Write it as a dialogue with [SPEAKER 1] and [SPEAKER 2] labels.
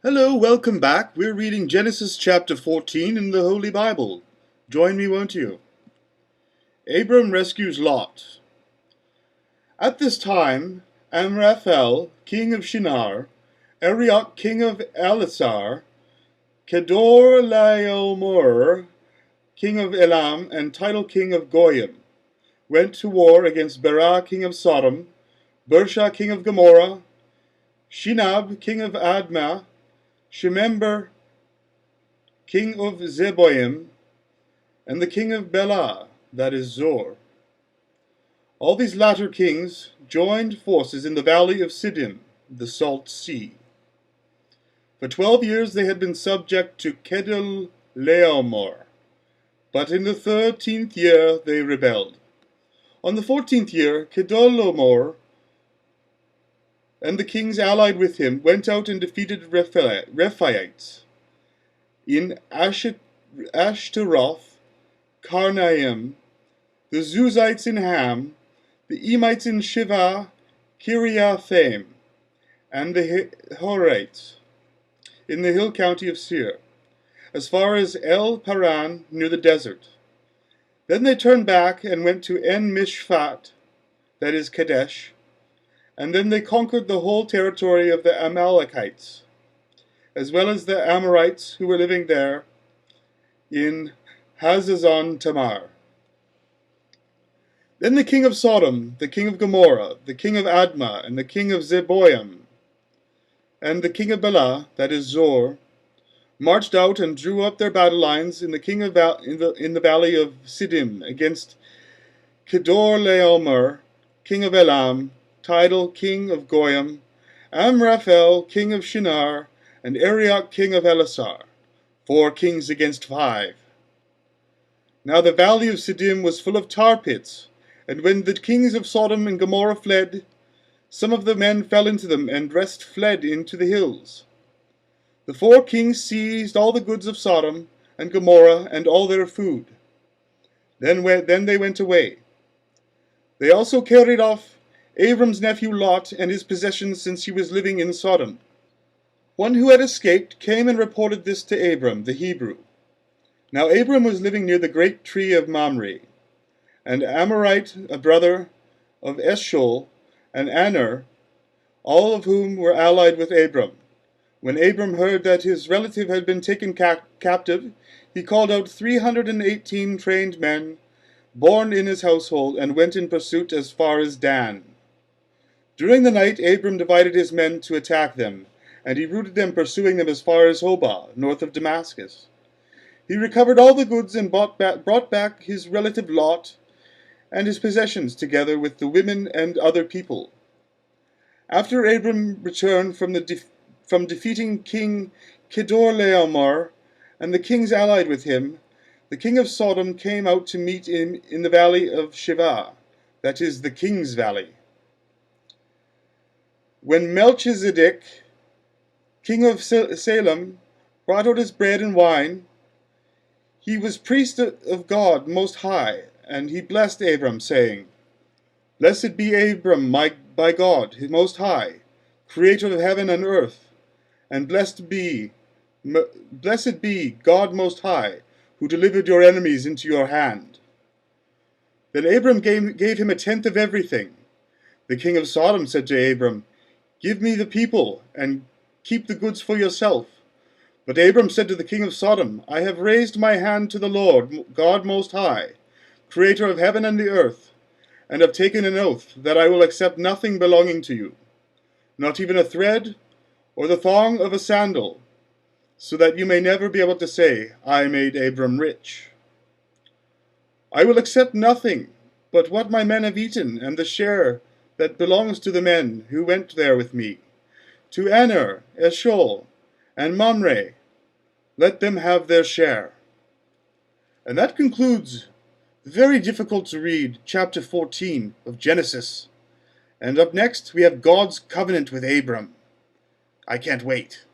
[SPEAKER 1] Hello, welcome back. We're reading Genesis chapter 14 in the Holy Bible. Join me, won't you? Abram rescues Lot. At this time, Amraphel, king of Shinar, Arioch, king of Elasar, Kedorlaomer, king of Elam, and Tidal, king of Goyim, went to war against Bera, king of Sodom, Bersha, king of Gomorrah, Shinab, king of Admah, Shemember, king of Zeboim, and the king of Bela, that is Zor. All these latter kings joined forces in the valley of Siddim, the Salt Sea. For 12 years they had been subject to Kedorlaomer, but in the 13th year they rebelled. On the 14th year, Kedorlaomer and the kings allied with him went out and defeated Rephaites in Ashtaroth, Karnaim, the Zuzites in Ham, the Emites in Shiva, Kiriathaim, and the Horites in the hill county of Seir, as far as El Paran near the desert. Then they turned back and went to En Mishpat, that is Kadesh, and then they conquered the whole territory of the Amalekites, as well as the Amorites who were living there in Hazazon Tamar. Then the king of Sodom, the king of Gomorrah, the king of Admah, and the king of Zeboim, and the king of Bela, that is Zor, marched out and drew up their battle lines in the valley of Siddim against Kedorlaomer, king of Elam, Tidal, king of Goyim, Amraphel, king of Shinar, and Arioch, king of Elasar, 4 kings against 5. Now the valley of Siddim was full of tar pits, and when the kings of Sodom and Gomorrah fled, some of the men fell into them, and the rest fled into the hills. The 4 kings seized all the goods of Sodom and Gomorrah and all their food. Then they went away. They also carried off Abram's nephew Lot and his possessions, since he was living in Sodom. One who had escaped came and reported this to Abram, the Hebrew. Now Abram was living near the great tree of Mamre, and Amorite, a brother of Eshcol, and Aner, all of whom were allied with Abram. When Abram heard that his relative had been taken captive, he called out 318 trained men, born in his household, and went in pursuit as far as Dan. During the night Abram divided his men to attack them, and he routed them, pursuing them as far as Hobah, north of Damascus. He recovered all the goods and brought back his relative Lot and his possessions, together with the women and other people. After Abram returned from defeating King Kedorlaomer and the kings allied with him, the king of Sodom came out to meet him in the valley of Shiva, that is, the king's valley. When Melchizedek, king of Salem, brought out his bread and wine, he was priest of God Most High, and he blessed Abram, saying, Blessed be Abram by God Most High, creator of heaven and earth, and blessed be God Most High, who delivered your enemies into your hand. Then Abram gave him 1/10 of everything. The king of Sodom said to Abram, Give me the people, and keep the goods for yourself. But Abram said to the king of Sodom, I have raised my hand to the Lord, God Most High, creator of heaven and the earth, and have taken an oath that I will accept nothing belonging to you, not even a thread or the thong of a sandal, so that you may never be able to say, I made Abram rich. I will accept nothing but what my men have eaten, and the share that belongs to the men who went there with me, to Aner, Eshcol, and Mamre. Let them have their share. And that concludes the very difficult to read chapter 14 of Genesis. And up next we have God's covenant with Abram. I can't wait.